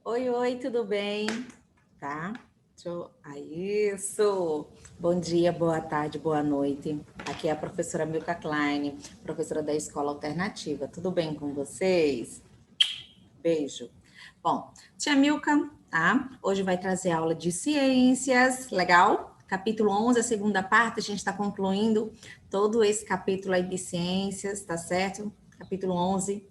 Oi, oi, tudo bem? Tá? Isso! Bom dia, boa tarde, boa noite. Aqui é a professora Milka Klein, professora da Escola Alternativa. Tudo bem com vocês? Beijo. Bom, tia Milka, tá? Hoje vai trazer aula de ciências, legal? Capítulo 11, a segunda parte, a gente está concluindo todo esse capítulo aí de ciências, tá certo? Capítulo 11.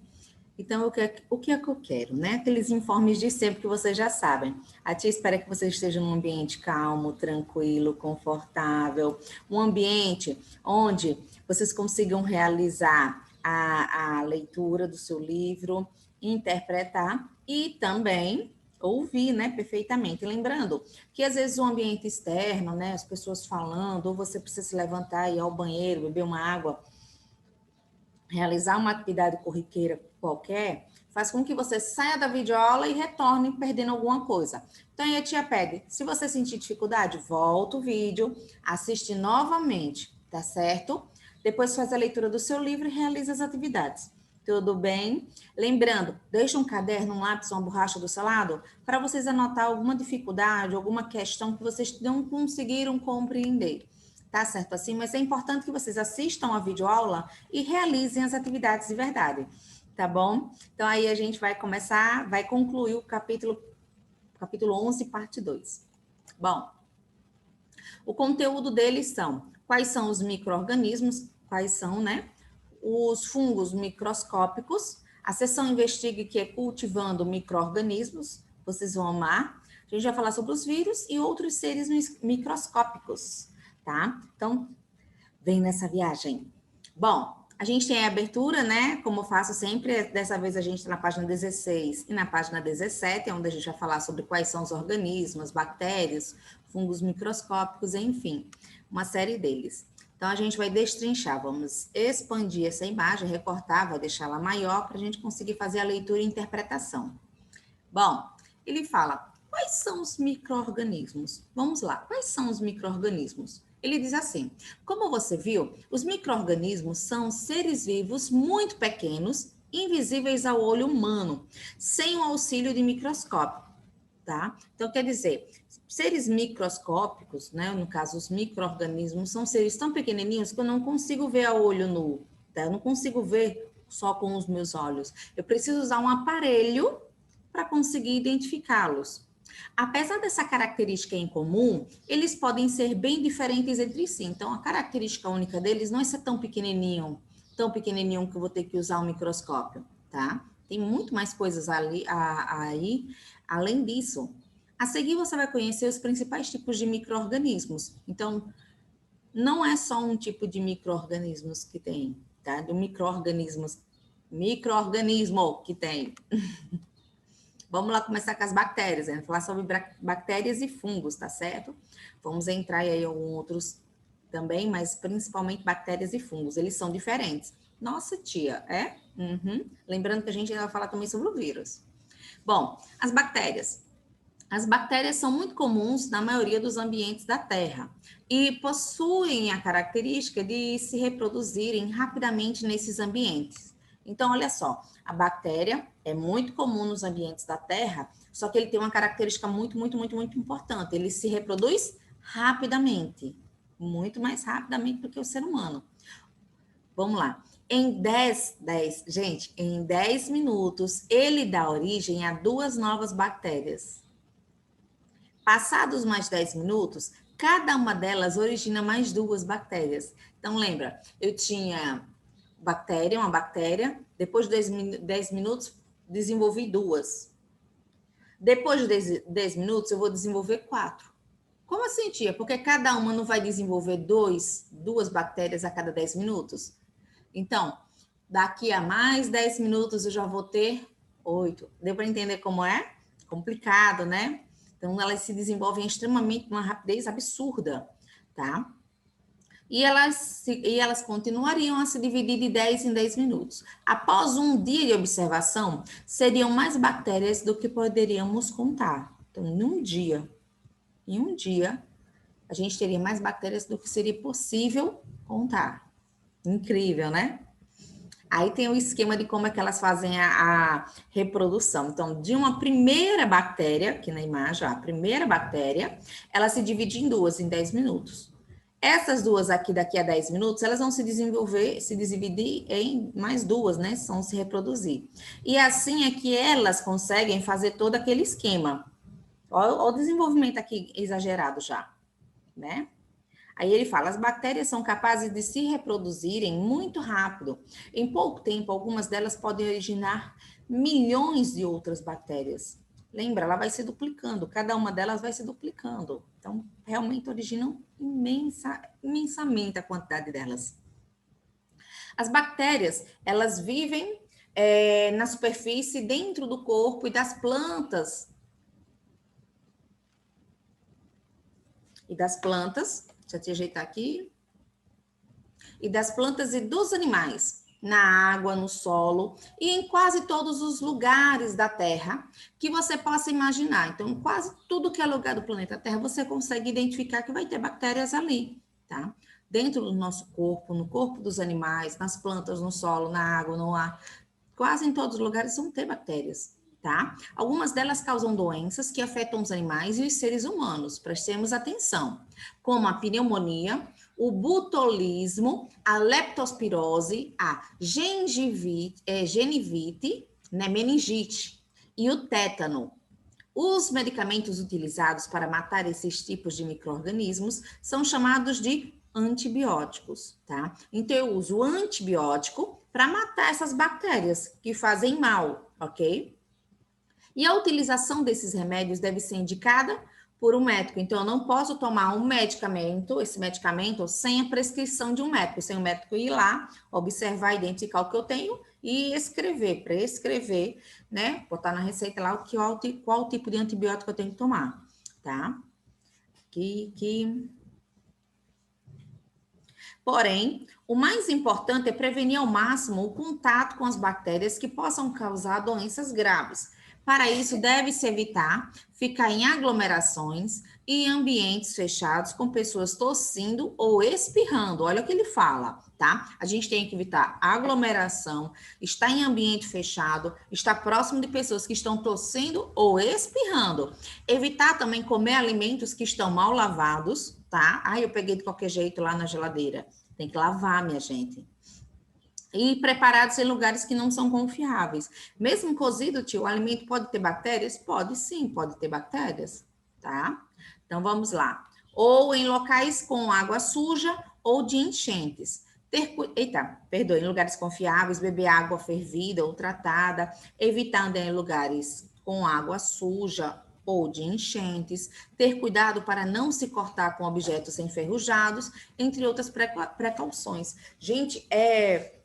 Então, o que é que eu quero, né? Aqueles informes de sempre que vocês já sabem. A tia espera que vocês estejam num ambiente calmo, tranquilo, confortável, um ambiente onde vocês consigam realizar a leitura do seu livro, interpretar e também ouvir, né, perfeitamente. Lembrando que às vezes o ambiente externo, né, as pessoas falando, ou você precisa se levantar e ir ao banheiro, beber uma água, realizar uma atividade corriqueira qualquer, faz com que você saia da videoaula e retorne perdendo alguma coisa. Então, aí a tia pede, se você sentir dificuldade, volta o vídeo, assiste novamente, tá certo? Depois faz a leitura do seu livro e realiza as atividades. Tudo bem? Lembrando, deixa um caderno, um lápis, uma borracha do seu lado para vocês anotar alguma dificuldade, alguma questão que vocês não conseguiram compreender. Tá certo assim? Mas é importante que vocês assistam a videoaula e realizem as atividades de verdade, tá bom? Então aí a gente vai começar, vai concluir o capítulo 11, parte 2. Bom, o conteúdo deles são quais são os micro-organismos, quais são, né? Os fungos microscópicos, a seção investigue que é cultivando micro-organismos, vocês vão amar. A gente vai falar sobre os vírus e outros seres microscópicos, tá? Então, vem nessa viagem. Bom, a gente tem a abertura, né? Como eu faço sempre, dessa vez a gente está na página 16 e na página 17, onde a gente vai falar sobre quais são os organismos, bactérias, fungos microscópicos, enfim, uma série deles. Então, a gente vai destrinchar, vamos expandir essa imagem, recortar, vai deixá-la maior para a gente conseguir fazer a leitura e interpretação. Bom, ele fala, quais são os micro-organismos? Vamos lá, quais são os micro-organismos? Ele diz assim, como você viu, os micro-organismos são seres vivos muito pequenos, invisíveis ao olho humano, sem o auxílio de microscópio, tá? Então, quer dizer, seres microscópicos, né, no caso, os micro-organismos, são seres tão pequenininhos que eu não consigo ver a olho nu, tá? Eu não consigo ver só com os meus olhos. Eu preciso usar um aparelho para conseguir identificá-los. Apesar dessa característica em comum, eles podem ser bem diferentes entre si. Então, a característica única deles não é ser tão pequenininho que eu vou ter que usar um microscópio, tá? Tem muito mais coisas ali, aí, além disso. A seguir, você vai conhecer os principais tipos de micro-organismos. Então, não é só um tipo de micro-organismos que tem, tá? De micro-organismo que tem. Vamos lá começar com as bactérias, né? Falar sobre bactérias e fungos, tá certo? Vamos entrar aí em alguns outros também, mas principalmente bactérias e fungos. Eles são diferentes. Nossa, tia, é? Uhum. Lembrando que a gente vai falar também sobre o vírus. Bom, as bactérias. As bactérias são muito comuns na maioria dos ambientes da Terra e possuem a característica de se reproduzirem rapidamente nesses ambientes. Então, olha só, a bactéria é muito comum nos ambientes da Terra, só que ele tem uma característica muito importante. Ele se reproduz rapidamente, muito mais rapidamente do que o ser humano. Vamos lá. Em 10 minutos, ele dá origem a duas novas bactérias. Passados mais 10 minutos, cada uma delas origina mais duas bactérias. Então, lembra, eu tinha uma bactéria, depois de 10 minutos, desenvolvi duas. Depois de 10 minutos, eu vou desenvolver quatro. Como assim, tia? Porque cada uma não vai desenvolver duas bactérias a cada 10 minutos? Então, daqui a mais 10 minutos eu já vou ter 8. Deu para entender como é? Complicado, né? Então, elas se desenvolvem extremamente com uma rapidez absurda, tá? E elas continuariam a se dividir de 10 em 10 minutos. Após um dia de observação, seriam mais bactérias do que poderíamos contar. Então, em um dia, a gente teria mais bactérias do que seria possível contar. Incrível, né? Aí tem o esquema de como é que elas fazem a reprodução. Então, de uma primeira bactéria, aqui na imagem, ó, a primeira bactéria, ela se divide em duas, em 10 minutos. Essas duas aqui, daqui a 10 minutos, elas vão se desenvolver, se dividir em mais duas, né? Vão se reproduzir. E assim é que elas conseguem fazer todo aquele esquema. Olha o desenvolvimento aqui exagerado já, né? Aí ele fala, as bactérias são capazes de se reproduzirem muito rápido. Em pouco tempo, algumas delas podem originar milhões de outras bactérias. Lembra, ela vai se duplicando, cada uma delas vai se duplicando. Então, realmente originam imensamente a quantidade delas. As bactérias, elas vivem na superfície, dentro do corpo e das plantas. Deixa eu te ajeitar aqui. E das plantas e dos animais, na água, no solo e em quase todos os lugares da Terra que você possa imaginar. Então, quase tudo que é lugar do planeta Terra, você consegue identificar que vai ter bactérias ali, tá? Dentro do nosso corpo, no corpo dos animais, nas plantas, no solo, na água, no ar. Quase em todos os lugares vão ter bactérias, tá? Algumas delas causam doenças que afetam os animais e os seres humanos. Prestemos atenção, como a pneumonia, o botulismo, a leptospirose, a genivite, né, meningite e o tétano. Os medicamentos utilizados para matar esses tipos de micro-organismos são chamados de antibióticos, tá? Então, eu uso o antibiótico para matar essas bactérias que fazem mal, ok? E a utilização desses remédios deve ser indicada por um médico. Então, eu não posso tomar um medicamento, esse medicamento, sem a prescrição de um médico, sem o médico ir lá, observar, identificar o que eu tenho e prescrever, né? Botar na receita lá qual tipo de antibiótico eu tenho que tomar, tá? Porém, o mais importante é prevenir ao máximo o contato com as bactérias que possam causar doenças graves. Para isso, deve-se evitar ficar em aglomerações e ambientes fechados com pessoas tossindo ou espirrando. Olha o que ele fala, tá? A gente tem que evitar aglomeração, estar em ambiente fechado, estar próximo de pessoas que estão tossindo ou espirrando. Evitar também comer alimentos que estão mal lavados, tá? Eu peguei de qualquer jeito lá na geladeira. Tem que lavar, minha gente. E preparados em lugares que não são confiáveis. Mesmo cozido, tio, o alimento pode ter bactérias? Pode sim, pode ter bactérias, tá? Então, vamos lá. Ou em locais com água suja ou de enchentes. Em lugares confiáveis, beber água fervida ou tratada, evitar andar em lugares com água suja ou de enchentes, ter cuidado para não se cortar com objetos enferrujados, entre outras precauções. Gente,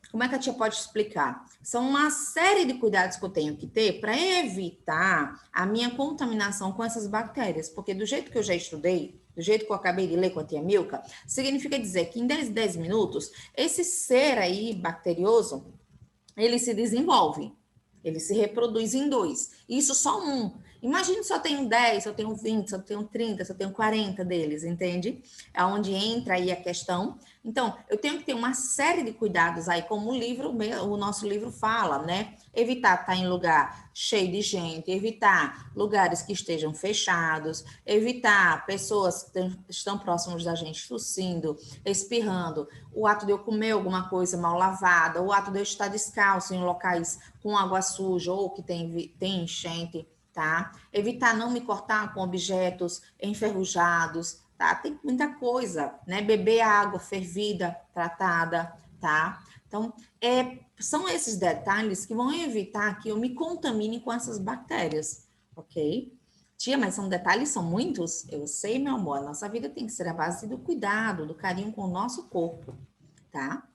como é que a tia pode explicar? São uma série de cuidados que eu tenho que ter para evitar a minha contaminação com essas bactérias, porque do jeito que eu já estudei, do jeito que eu acabei de ler com a tia Milka, significa dizer que em 10 minutos, esse ser aí bacterioso, ele se desenvolve, ele se reproduz em dois. Isso só um. Imagina se eu tenho 10, se eu tenho 20, se eu tenho 30, se eu tenho 40 deles, entende? É onde entra aí a questão. Então, eu tenho que ter uma série de cuidados aí, como o nosso livro fala, né? Evitar estar em lugar cheio de gente, evitar lugares que estejam fechados, evitar pessoas que estão próximas da gente tossindo, espirrando, o ato de eu comer alguma coisa mal lavada, o ato de eu estar descalço em locais com água suja ou que tem enchente, tá? Evitar não me cortar com objetos enferrujados, tá? Tem muita coisa, né? Beber água fervida, tratada, tá? Então, são esses detalhes que vão evitar que eu me contamine com essas bactérias, ok? Tia, mas são detalhes, são muitos? Eu sei, meu amor, a nossa vida tem que ser a base do cuidado, do carinho com o nosso corpo, tá?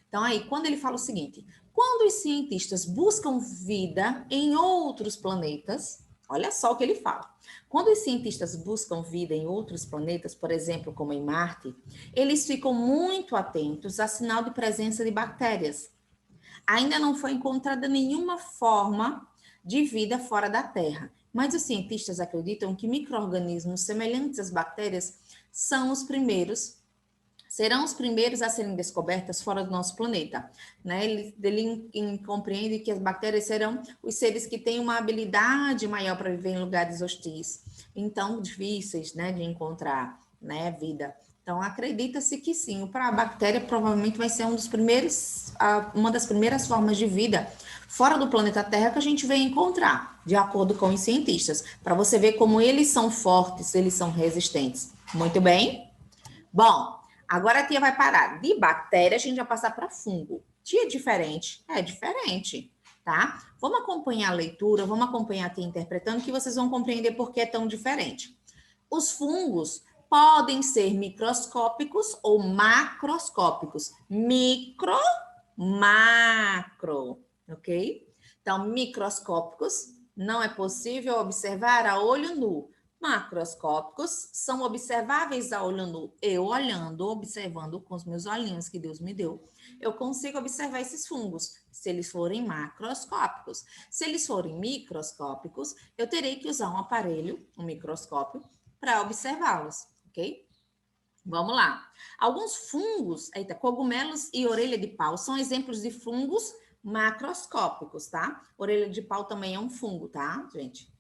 Então, aí, quando ele fala o seguinte, quando os cientistas buscam vida em outros planetas, olha só o que ele fala. Quando os cientistas buscam vida em outros planetas, por exemplo, como em Marte, eles ficam muito atentos a sinal de presença de bactérias. Ainda não foi encontrada nenhuma forma de vida fora da Terra, mas os cientistas acreditam que micro-organismos semelhantes às bactérias são os primeiros serão os primeiros a serem descobertas fora do nosso planeta, né? Ele compreende que as bactérias serão os seres que têm uma habilidade maior para viver em lugares hostis, então difíceis, né, de encontrar, né, vida. Então acredita-se que sim, a bactéria provavelmente vai ser uma das primeiras formas de vida fora do planeta Terra que a gente vai encontrar, de acordo com os cientistas, para você ver como eles são fortes, eles são resistentes. Muito bem? Bom, agora a tia vai parar de bactéria, a gente vai passar para fungo. Tia, é diferente? É diferente, tá? Vamos acompanhar a leitura, vamos acompanhar a tia interpretando, que vocês vão compreender por que é tão diferente. Os fungos podem ser microscópicos ou macroscópicos. Micro, macro, ok? Então, microscópicos não é possível observar a olho nu. Macroscópicos são observáveis a olho nu. Eu olhando, observando com os meus olhinhos que Deus me deu, eu consigo observar esses fungos, se eles forem macroscópicos. Se eles forem microscópicos, eu terei que usar um aparelho, um microscópio, para observá-los, ok? Vamos lá. Alguns fungos, cogumelos e orelha de pau são exemplos de fungos macroscópicos, tá? Orelha de pau também é um fungo, tá, gente?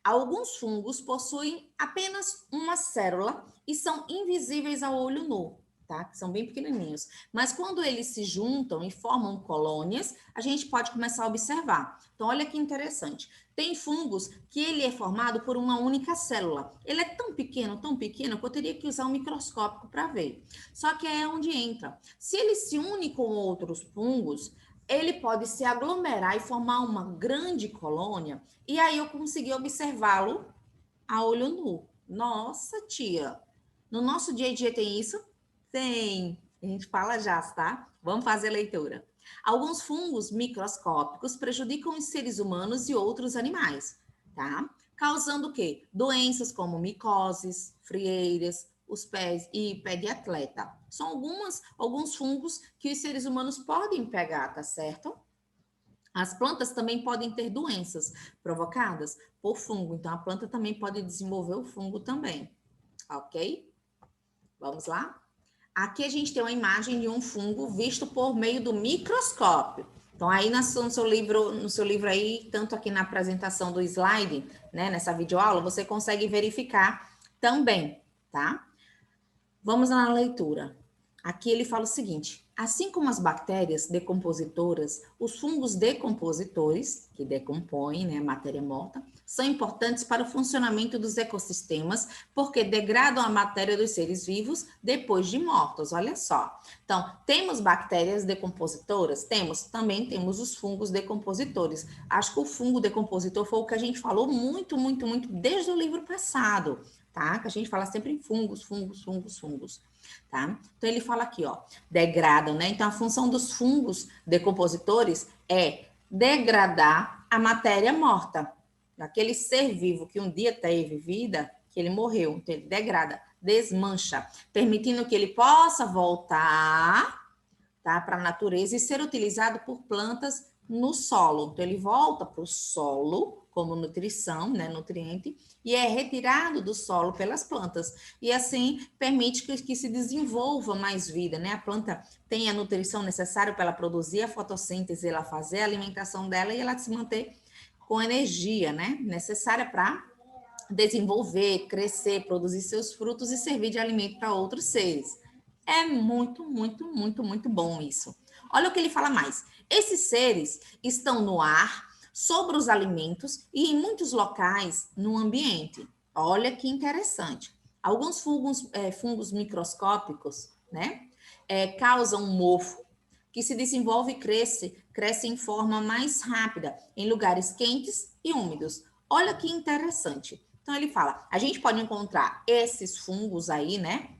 Alguns fungos possuem apenas uma célula e são invisíveis ao olho nu, tá? Que são bem pequenininhos. Mas quando eles se juntam e formam colônias, a gente pode começar a observar. Então, olha que interessante. Tem fungos que ele é formado por uma única célula. Ele é tão pequeno que eu teria que usar um microscópio para ver. Só que é onde entra. Se ele se une com outros fungos, ele pode se aglomerar e formar uma grande colônia, e aí eu consegui observá-lo a olho nu. Nossa, tia, no nosso dia a dia tem isso? Tem. A gente fala já, tá? Vamos fazer a leitura. Alguns fungos microscópicos prejudicam os seres humanos e outros animais, tá? Causando o quê? Doenças como micoses, frieiras, os pés e pé de atleta. São alguns fungos que os seres humanos podem pegar, tá certo? As plantas também podem ter doenças provocadas por fungo, então a planta também pode desenvolver o fungo também, ok? Vamos lá? Aqui a gente tem uma imagem de um fungo visto por meio do microscópio. Então, aí no seu livro aí, tanto aqui na apresentação do slide, né, nessa videoaula, você consegue verificar também, tá? Vamos na leitura. Aqui ele fala o seguinte: assim como as bactérias decompositoras, os fungos decompositores, que decompõem, né, matéria morta, são importantes para o funcionamento dos ecossistemas, porque degradam a matéria dos seres vivos depois de mortos. Olha só. Então, temos bactérias decompositoras? Também temos os fungos decompositores. Acho que o fungo decompositor foi o que a gente falou muito desde o livro passado, tá? Que a gente fala sempre em fungos, tá? Então ele fala aqui, ó, degradam, né? Então a função dos fungos decompositores é degradar a matéria morta, daquele ser vivo que um dia teve vida, que ele morreu, então ele degrada, desmancha, permitindo que ele possa voltar, tá, para a natureza e ser utilizado por plantas no solo. Então ele volta para o solo como nutrição, né, nutriente, e é retirado do solo pelas plantas. E assim permite que se desenvolva mais vida, né? A planta tem a nutrição necessária para ela produzir a fotossíntese, ela fazer a alimentação dela e ela se manter com energia, né? Necessária para desenvolver, crescer, produzir seus frutos e servir de alimento para outros seres. É muito bom isso. Olha o que ele fala mais. Esses seres estão no ar, sobre os alimentos e em muitos locais no ambiente. Olha que interessante. Alguns fungos microscópicos, né, causam mofo que se desenvolve e cresce em forma mais rápida em lugares quentes e úmidos. Olha que interessante. Então ele fala, a gente pode encontrar esses fungos aí, né?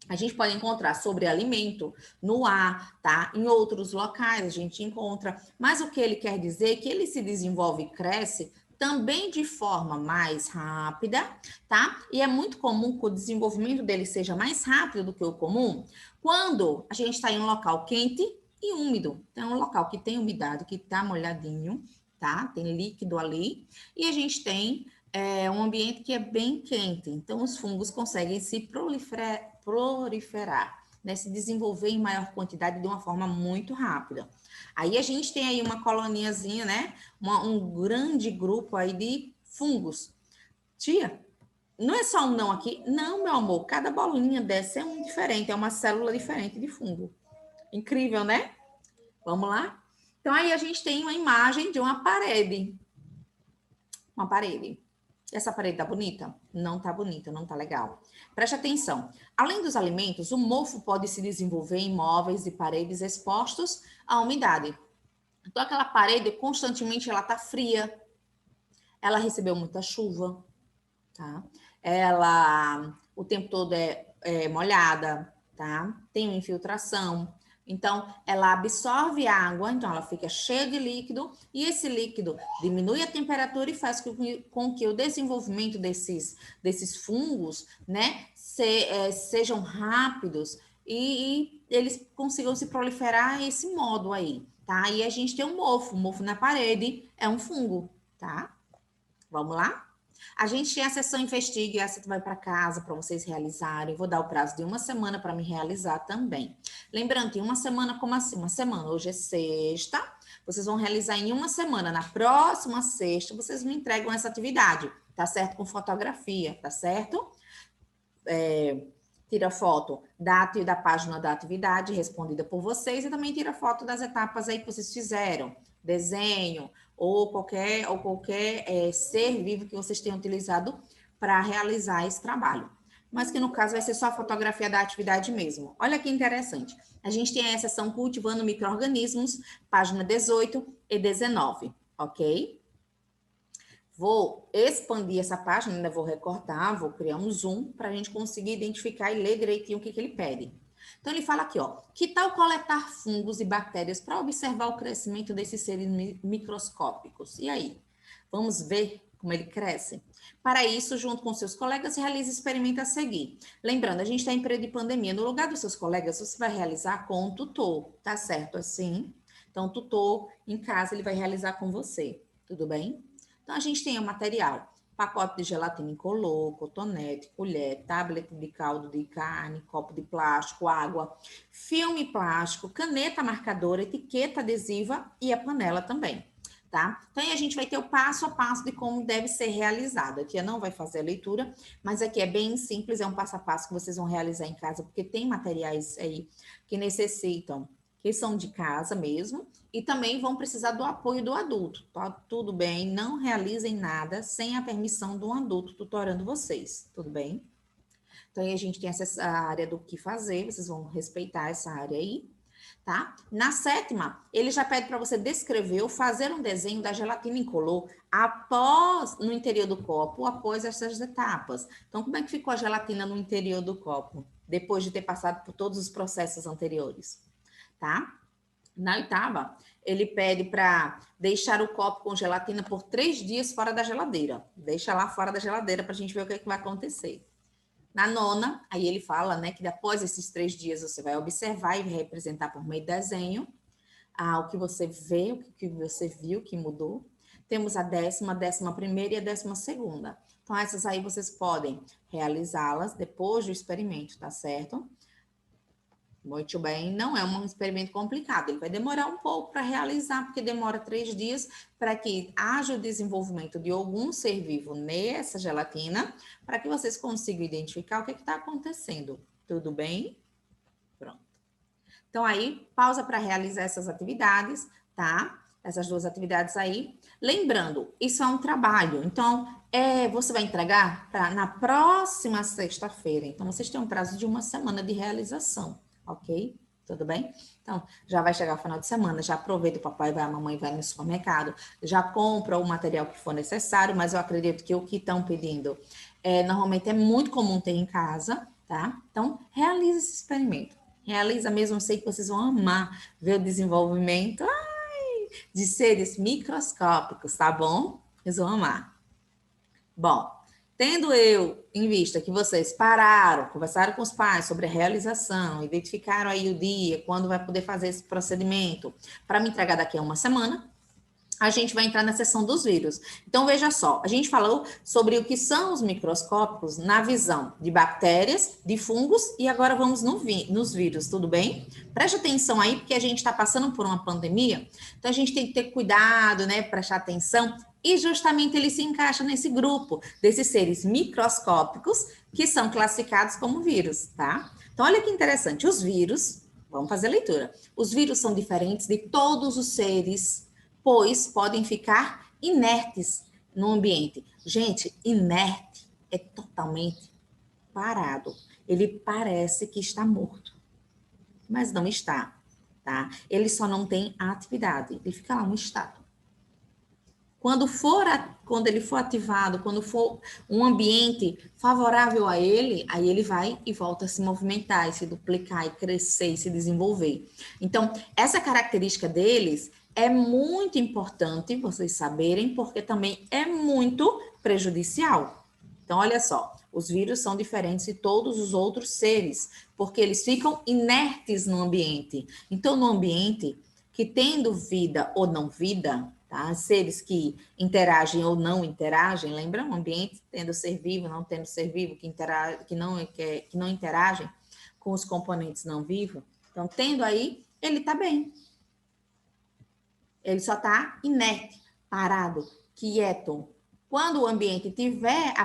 A gente pode encontrar sobre alimento, no ar, tá? Em outros locais a gente encontra. Mas o que ele quer dizer é que ele se desenvolve e cresce também de forma mais rápida, tá? E é muito comum que o desenvolvimento dele seja mais rápido do que o comum quando a gente está em um local quente e úmido. Então, um local que tem umidade, que está molhadinho, tá? Tem líquido ali. E a gente tem um ambiente que é bem quente. Então, os fungos conseguem se proliferar. né, se desenvolver em maior quantidade de uma forma muito rápida. Aí a gente tem aí uma coloniazinha, né, um grande grupo aí de fungos. Tia, não é só um não aqui? Não, meu amor, cada bolinha dessa é um diferente, é uma célula diferente de fungo. Incrível, né? Vamos lá? Então, aí a gente tem uma imagem de uma parede. Uma parede. Essa parede tá bonita? Não tá bonita, não tá legal. Preste atenção. Além dos alimentos, o mofo pode se desenvolver em móveis e paredes expostos à umidade. Então, aquela parede, constantemente, ela tá fria. Ela recebeu muita chuva, tá? Ela, o tempo todo é molhada, tá? Tem uma infiltração. Então, ela absorve água, então ela fica cheia de líquido, e esse líquido diminui a temperatura e faz com que o desenvolvimento desses fungos, né, sejam rápidos e eles consigam se proliferar esse modo aí, tá? E a gente tem um mofo na parede é um fungo, tá? Vamos lá? A gente tem a sessão Investigue, essa vai para casa para vocês realizarem. Vou dar o prazo de uma semana para me realizar também. Lembrando que uma semana, como assim? Uma semana, hoje é sexta, vocês vão realizar em uma semana. Na próxima sexta, vocês me entregam essa atividade, tá certo? Com fotografia, tá certo? Tira foto da página da atividade respondida por vocês e também tira foto das etapas aí que vocês fizeram, desenho ou qualquer ser vivo que vocês tenham utilizado para realizar esse trabalho. Mas que no caso vai ser só a fotografia da atividade mesmo. Olha que interessante. A gente tem a seção Cultivando Micro-Organismos, página 18 e 19, ok? Vou expandir essa página, ainda vou recortar, vou criar um zoom para a gente conseguir identificar e ler direitinho o que ele pede. Então, ele fala aqui, ó, que tal coletar fungos e bactérias para observar o crescimento desses seres microscópicos? E aí? Vamos ver como ele cresce? Para isso, junto com seus colegas, realize o experimento a seguir. Lembrando, a gente está em período de pandemia. No lugar dos seus colegas, você vai realizar com um tutor, tá certo assim? Então, o tutor, em casa, ele vai realizar com você, tudo bem? Então, a gente tem o material, pacote de gelatina incolor, cotonete, colher, tablet de caldo de carne, copo de plástico, água, filme plástico, caneta marcadora, etiqueta adesiva e a panela também, tá? Então, aí a gente vai ter o passo a passo de como deve ser realizado. A tia não vai fazer a leitura, mas aqui é bem simples, é um passo a passo que vocês vão realizar em casa, porque tem materiais aí que necessitam, que são de casa mesmo, e também vão precisar do apoio do adulto. Tá tudo bem, não realizem nada sem a permissão de um adulto tutorando vocês, tudo bem? Então, aí a gente tem essa área do que fazer, vocês vão respeitar essa área aí, tá? Na sétima, ele já pede para você descrever ou fazer um desenho da gelatina incolor no interior do copo, após essas etapas. Então, como é que ficou a gelatina no interior do copo, depois de ter passado por todos os processos anteriores, tá? Na oitava, ele pede para deixar o copo com gelatina por 3 dias fora da geladeira. Deixa lá fora da geladeira para a gente ver o que vai acontecer. Na nona, aí ele fala, né, que após esses 3 dias você vai observar e representar por meio de desenho o que você vê, o que você viu que mudou. Temos a 11ª e a 12ª. Então, essas aí vocês podem realizá-las depois do experimento, tá certo? Muito bem, não é um experimento complicado, ele vai demorar um pouco para realizar, porque demora 3 dias para que haja o desenvolvimento de algum ser vivo nessa gelatina, para que vocês consigam identificar o que está acontecendo. Tudo bem? Pronto. Então, aí, pausa para realizar essas atividades, tá? Essas 2 atividades aí. Lembrando, isso é um trabalho, então, você vai entregar na próxima sexta-feira. Então, vocês têm um prazo de uma semana de realização. Ok? Tudo bem? Então, já vai chegar o final de semana, já aproveita, o papai vai, a mamãe vai no supermercado, já compra o material que for necessário, mas eu acredito que o que estão pedindo normalmente é muito comum ter em casa, tá? Então, realiza esse experimento. Realiza mesmo, eu sei que vocês vão amar ver o desenvolvimento de seres microscópicos, tá bom? Vocês vão amar. Bom, tendo eu em vista que vocês pararam, conversaram com os pais sobre a realização, identificaram aí o dia, quando vai poder fazer esse procedimento, para me entregar daqui a uma semana, a gente vai entrar na seção dos vírus. Então, veja só, a gente falou sobre o que são os microscópicos na visão de bactérias, de fungos, e agora vamos nos vírus, tudo bem? Preste atenção aí, porque a gente está passando por uma pandemia, então a gente tem que ter cuidado, né, prestar atenção, e justamente ele se encaixa nesse grupo desses seres microscópicos que são classificados como vírus, tá? Então, olha que interessante, os vírus, vamos fazer a leitura, os vírus são diferentes de todos os seres, pois podem ficar inertes no ambiente. Gente, inerte é totalmente parado. Ele parece que está morto, mas não está, tá? Ele só não tem atividade, ele fica lá no estado. Quando ele for ativado, quando for um ambiente favorável a ele, aí ele vai e volta a se movimentar, e se duplicar, e crescer, e se desenvolver. Então, essa característica deles é muito importante vocês saberem, porque também é muito prejudicial. Então, olha só, os vírus são diferentes de todos os outros seres, porque eles ficam inertes no ambiente. Então, no ambiente que tendo vida ou não vida, tá? Seres que interagem ou não interagem, lembra? Um ambiente tendo ser vivo, não tendo ser vivo, que não interagem com os componentes não vivos. Então, tendo aí, ele está bem. Ele só está inerte, parado, quieto. Quando o ambiente tiver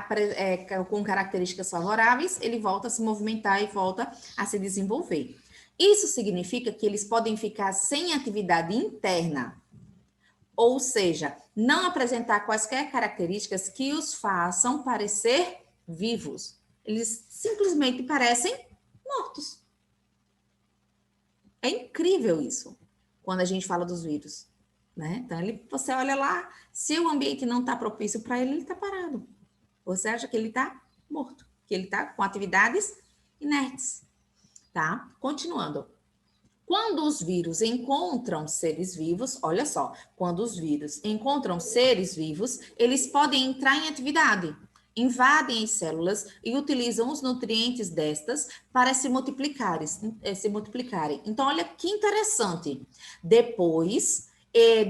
com características favoráveis, ele volta a se movimentar e volta a se desenvolver. Isso significa que eles podem ficar sem atividade interna, ou seja, não apresentar quaisquer características que os façam parecer vivos. Eles simplesmente parecem mortos. É incrível isso, quando a gente fala dos vírus. Né? Então, você olha lá, se o ambiente não está propício para ele, ele está parado. Você acha que ele está morto, que ele está com atividades inertes. Tá? Continuando. Quando os vírus encontram seres vivos, olha só, quando os vírus encontram seres vivos, eles podem entrar em atividade, invadem as células e utilizam os nutrientes destas para se multiplicarem. Então, olha que interessante. Depois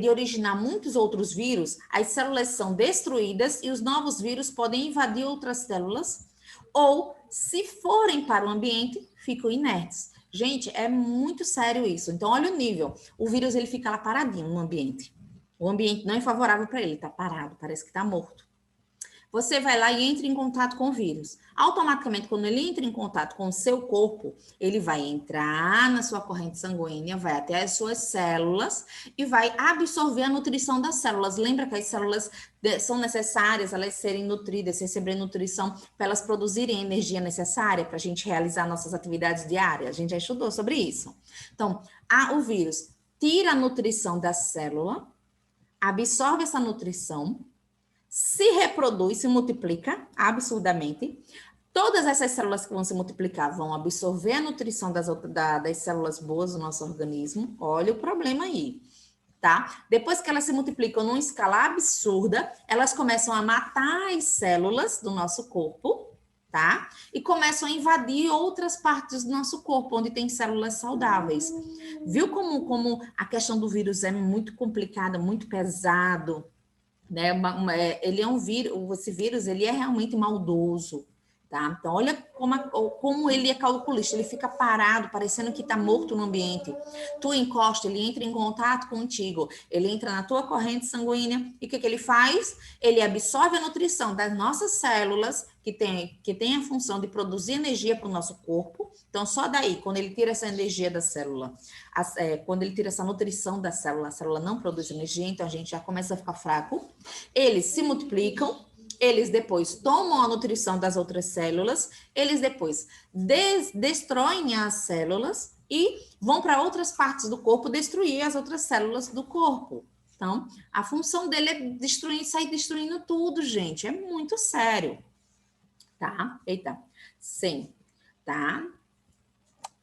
de originar muitos outros vírus, as células são destruídas e os novos vírus podem invadir outras células ou, se forem para o ambiente, ficam inertes. Gente, é muito sério isso. Então, olha o nível. O vírus, ele fica lá paradinho no ambiente. O ambiente não é favorável para ele, está parado, parece que está morto. Você vai lá e entra em contato com o vírus. Automaticamente, quando ele entra em contato com o seu corpo, ele vai entrar na sua corrente sanguínea, vai até as suas células e vai absorver a nutrição das células. Lembra que as células são necessárias, elas serem nutridas, receberem nutrição para elas produzirem a energia necessária para a gente realizar nossas atividades diárias. A gente já estudou sobre isso. Então, o vírus tira a nutrição da célula, absorve essa nutrição, se reproduz, se multiplica absurdamente. Todas essas células que vão se multiplicar vão absorver a nutrição das células boas do nosso organismo. Olha o problema aí, tá? Depois que elas se multiplicam numa escala absurda, elas começam a matar as células do nosso corpo, tá? E começam a invadir outras partes do nosso corpo, onde tem células saudáveis. Viu como a questão do vírus é muito complicada, muito pesado? Né? Ele é um vírus, esse vírus ele é realmente maldoso, tá? Então, olha como ele é calculista, ele fica parado, parecendo que está morto no ambiente. Tu encosta, ele entra em contato contigo, ele entra na tua corrente sanguínea, e o que ele faz? Ele absorve a nutrição das nossas células, que tem a função de produzir energia para o nosso corpo. Então, só daí, quando ele tira essa energia da célula, quando ele tira essa nutrição da célula, a célula não produz energia, então a gente já começa a ficar fraco. Eles se multiplicam, eles depois tomam a nutrição das outras células, eles depois destroem as células e vão para outras partes do corpo destruir as outras células do corpo. Então, a função dele é sair destruindo tudo, gente. É muito sério. Tá? Eita. Sim. Tá?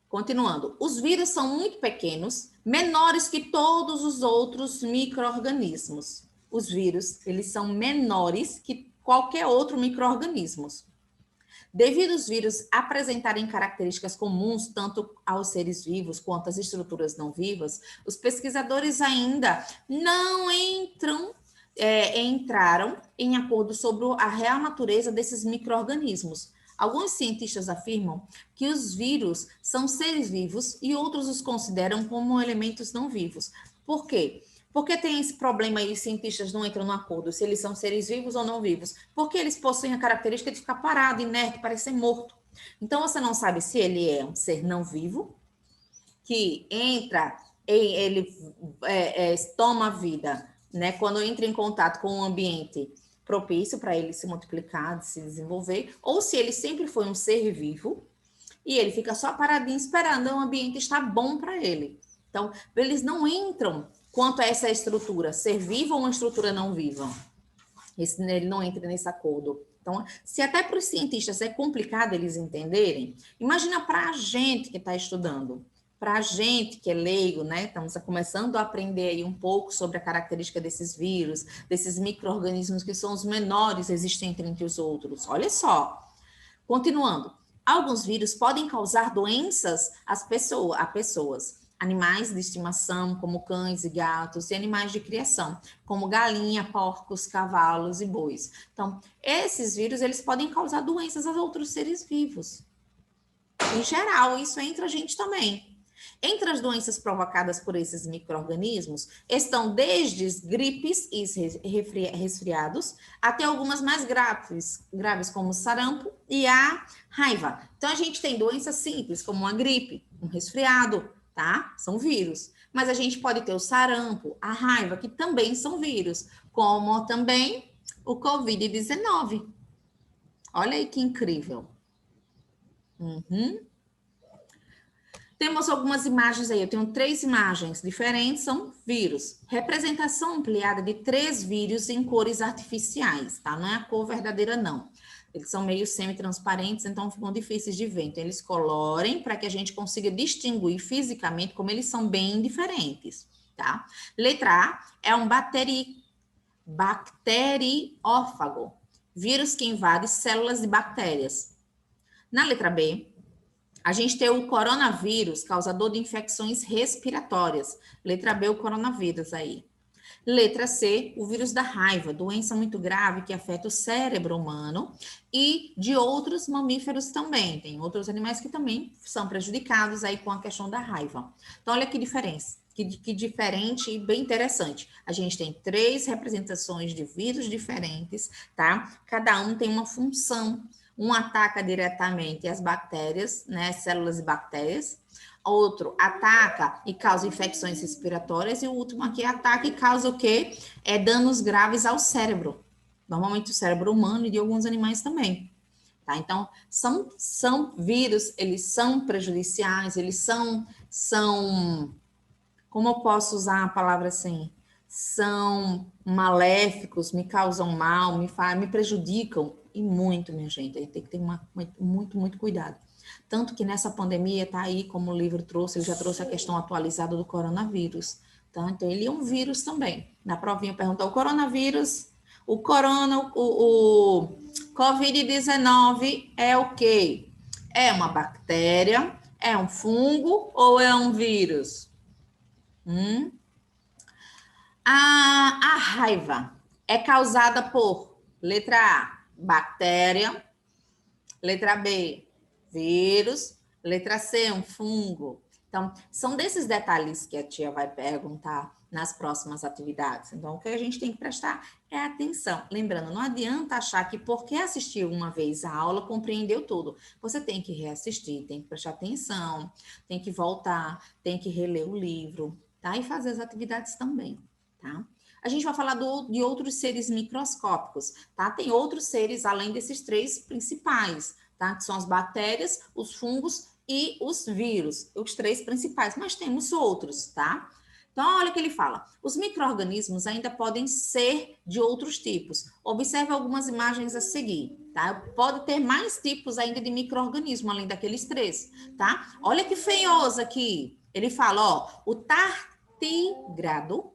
Continuando. Os vírus são muito pequenos, menores que todos os outros micro-organismos. Os vírus, eles são menores que qualquer outro micro-organismo. Devido os vírus apresentarem características comuns tanto aos seres vivos quanto às estruturas não vivas, os pesquisadores ainda não entraram em acordo sobre a real natureza desses micro-organismos. Alguns cientistas afirmam que os vírus são seres vivos e outros os consideram como elementos não vivos. Por quê? Porque tem esse problema aí, os cientistas não entram no acordo se eles são seres vivos ou não vivos. Porque eles possuem a característica de ficar parado, inerte, parecer morto. Então, você não sabe se ele é um ser não vivo, que entra, ele toma vida, né? Quando entra em contato com um ambiente propício para ele se multiplicar, se desenvolver, ou se ele sempre foi um ser vivo e ele fica só paradinho esperando o ambiente estar bom para ele. Então, eles não entram quanto a essa estrutura, ser viva ou uma estrutura não viva. Ele não entra nesse acordo. Então, se até para os cientistas é complicado eles entenderem, imagina para a gente que está estudando, para a gente que é leigo, né? Estamos começando a aprender aí um pouco sobre a característica desses vírus, desses micro-organismos que são os menores existentes entre os outros. Olha só. Continuando. Alguns vírus podem causar doenças a pessoas. Animais de estimação, como cães e gatos, e animais de criação, como galinha, porcos, cavalos e bois. Então, esses vírus, eles podem causar doenças a outros seres vivos. Em geral, isso entra a gente também. Entre as doenças provocadas por esses micro-organismos estão desde gripes e resfriados até algumas mais graves como o sarampo e a raiva. Então, a gente tem doenças simples, como uma gripe, um resfriado, tá? São vírus. Mas a gente pode ter o sarampo, a raiva, que também são vírus, como também o Covid-19. Olha aí que incrível. Temos algumas imagens aí, eu tenho 3 imagens diferentes, são vírus. Representação ampliada de 3 vírus em cores artificiais, tá? Não é a cor verdadeira, não. Eles são meio semi-transparentes, então ficam difíceis de ver. Então, eles colorem para que a gente consiga distinguir fisicamente como eles são bem diferentes, tá? Letra A é um bacteriófago, vírus que invade células de bactérias. Na letra B, a gente tem o coronavírus, causador de infecções respiratórias. Letra B, o coronavírus aí. Letra C, o vírus da raiva, doença muito grave que afeta o cérebro humano e de outros mamíferos também. Tem outros animais que também são prejudicados aí com a questão da raiva. Então, olha que diferença, que diferente e bem interessante. A gente tem 3 representações de vírus diferentes, tá? Cada um tem uma função. Um ataca diretamente as bactérias, né, células de bactérias. Outro ataca e causa infecções respiratórias. E o último aqui ataca e causa o quê? Danos graves ao cérebro. Normalmente o cérebro humano e de alguns animais também. Tá? Então, são vírus, eles são prejudiciais, eles são como eu posso usar a palavra assim? São maléficos, me causam mal, me prejudicam e muito, minha gente. Aí tem que ter muito cuidado. Tanto que nessa pandemia tá aí, como o livro trouxe, ele já trouxe a questão atualizada do coronavírus. Tá? Então, ele é um vírus também. Na provinha perguntou, o coronavírus, o Covid-19 é o quê? É uma bactéria, é um fungo ou é um vírus? A raiva é causada por, letra A, bactéria, letra B, vírus, letra C, um fungo. Então, são desses detalhes que a tia vai perguntar nas próximas atividades. Então, o que a gente tem que prestar é atenção. Lembrando, não adianta achar que porque assistiu uma vez a aula, compreendeu tudo. Você tem que reassistir, tem que prestar atenção, tem que voltar, tem que reler o livro, tá? E fazer as atividades também, tá? A gente vai falar de outros seres microscópicos, tá? Tem outros seres além desses 3 principais, tá? Que são as bactérias, os fungos e os vírus, os 3 principais, mas temos outros, tá? Então, olha o que ele fala. Os micro-organismos ainda podem ser de outros tipos. Observe algumas imagens a seguir, tá? Pode ter mais tipos ainda de micro-organismo, além daqueles 3, tá? Olha que feioso aqui. Ele fala, ó, o tartígrado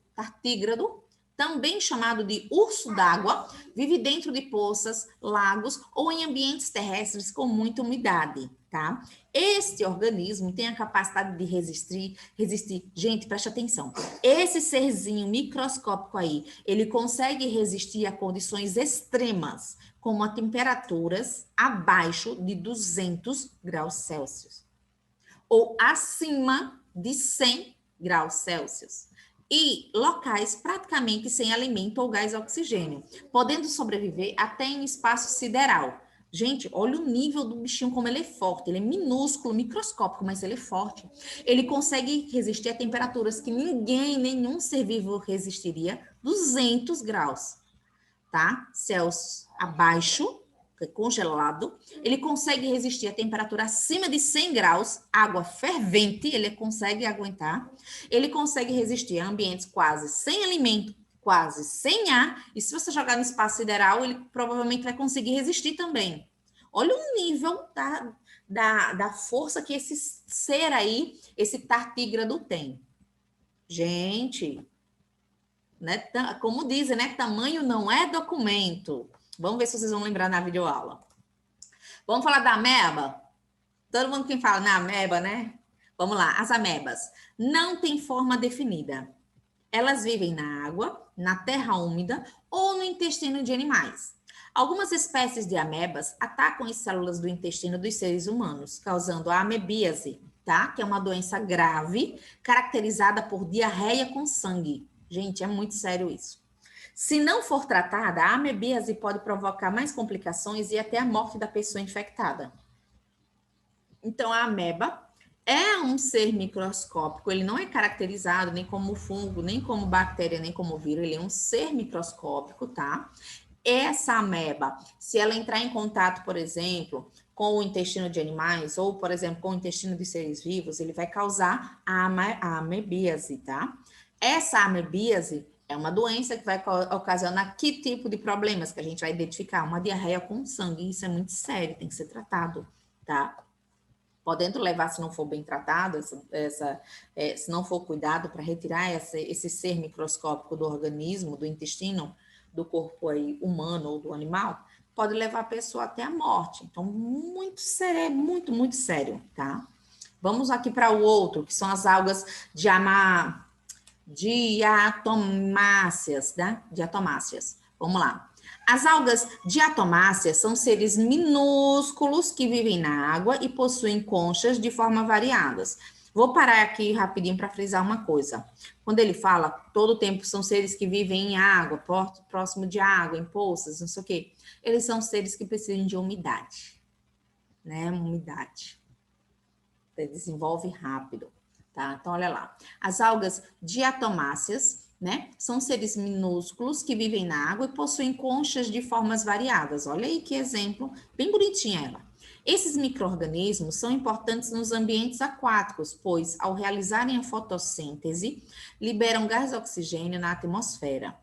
também chamado de urso d'água, vive dentro de poças, lagos ou em ambientes terrestres com muita umidade, tá? Este organismo tem a capacidade de resistir. Gente, preste atenção. Esse serzinho microscópico aí, ele consegue resistir a condições extremas, como a temperaturas abaixo de 200 graus Celsius ou acima de 100 graus Celsius e locais praticamente sem alimento ou gás oxigênio, podendo sobreviver até em espaço sideral. Gente, olha o nível do bichinho, como ele é forte. Ele é minúsculo, microscópico, mas ele é forte. Ele consegue resistir a temperaturas que nenhum ser vivo resistiria, 200 graus, tá? Celsius abaixo, congelado. Ele consegue resistir a temperatura acima de 100 graus, água fervente, ele consegue aguentar. Ele consegue resistir a ambientes quase sem alimento, quase sem ar, e se você jogar no espaço sideral, ele provavelmente vai conseguir resistir também. Olha o nível da força que esse ser aí, esse tardígrado tem. Gente, né, como dizem, né, tamanho não é documento. Vamos ver se vocês vão lembrar na videoaula. Vamos falar da ameba? Todo mundo que fala na ameba, né? Vamos lá, as amebas não têm forma definida. Elas vivem na água, na terra úmida ou no intestino de animais. Algumas espécies de amebas atacam as células do intestino dos seres humanos, causando a amebíase, tá? Que é uma doença grave, caracterizada por diarreia com sangue. Gente, é muito sério isso. Se não for tratada, a amebíase pode provocar mais complicações e até a morte da pessoa infectada. Então, a ameba é um ser microscópico, ele não é caracterizado nem como fungo, nem como bactéria, nem como vírus, ele é um ser microscópico, tá? Essa ameba, se ela entrar em contato, por exemplo, com o intestino de animais, ou, por exemplo, com o intestino de seres vivos, ele vai causar a amebíase, tá? Essa amebíase é uma doença que vai ocasionar que tipo de problemas que a gente vai identificar? Uma diarreia com sangue, isso é muito sério, tem que ser tratado, tá? Podendo levar, se não for bem tratado, se não for cuidado para retirar esse ser microscópico do organismo, do intestino, do corpo aí, humano ou do animal, pode levar a pessoa até a morte. Então, muito sério, muito sério, tá? Vamos aqui para o outro, que são as algas diatomáceas, né? Diatomáceas. Vamos lá. As algas diatomáceas são seres minúsculos que vivem na água e possuem conchas de forma variadas. Vou parar aqui rapidinho para frisar uma coisa. Quando ele fala, todo o tempo são seres que vivem em água, próximo de água, em poças, não sei o quê. Eles são seres que precisam de umidade, né? Umidade. Desenvolve rápido, tá? Então, olha lá. As algas diatomáceas, né? São seres minúsculos que vivem na água e possuem conchas de formas variadas. Olha aí que exemplo, bem bonitinha ela. Esses micro-organismos são importantes nos ambientes aquáticos, pois, ao realizarem a fotossíntese, liberam gás oxigênio na atmosfera,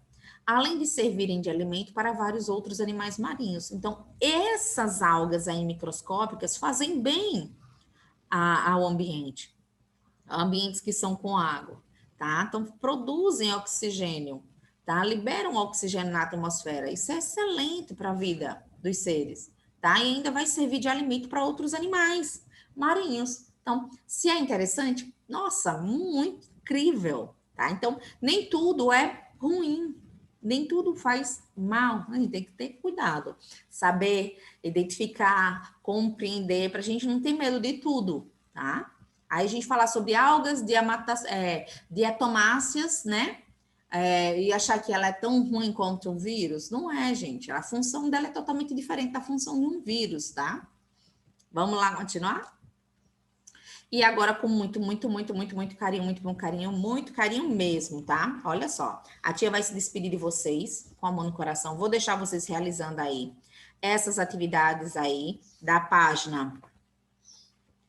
além de servirem de alimento para vários outros animais marinhos. Então, essas algas aí microscópicas fazem bem ao ambiente, ambientes que são com água, tá? Então, produzem oxigênio, tá? Liberam oxigênio na atmosfera. Isso é excelente para a vida dos seres, tá? E ainda vai servir de alimento para outros animais marinhos. Então, se é interessante, nossa, muito incrível, tá? Então, nem tudo é ruim, nem tudo faz mal, a gente tem que ter cuidado, saber identificar, compreender, para a gente não ter medo de tudo, tá? Aí a gente falar sobre algas diatomáceas, né? E achar que ela é tão ruim quanto um vírus. Não é, gente. A função dela é totalmente diferente da função de um vírus, tá? Vamos lá continuar? E agora com muito carinho, muito carinho mesmo, tá? Olha só, a tia vai se despedir de vocês com a mão no coração. Vou deixar vocês realizando aí essas atividades aí da página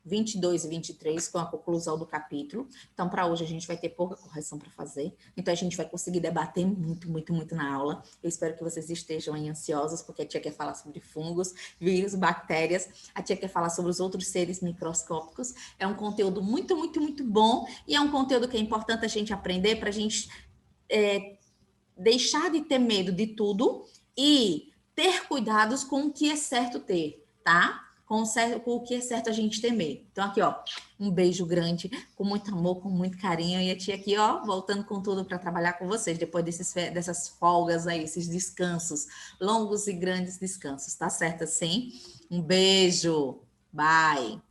22 e 23, com a conclusão do capítulo. Então, para hoje, a gente vai ter pouca correção para fazer. Então, a gente vai conseguir debater muito na aula. Eu espero que vocês estejam aí ansiosos, porque a tia quer falar sobre fungos, vírus, bactérias. A tia quer falar sobre os outros seres microscópicos. É um conteúdo muito bom. E é um conteúdo que é importante a gente aprender para a gente deixar de ter medo de tudo e ter cuidados com o que é certo ter, tá? Com o que é certo a gente temer. Então, aqui, ó, um beijo grande, com muito amor, com muito carinho. E a tia aqui, ó, voltando com tudo para trabalhar com vocês, depois dessas folgas aí, esses descansos, longos e grandes descansos, tá certo assim? Um beijo, bye!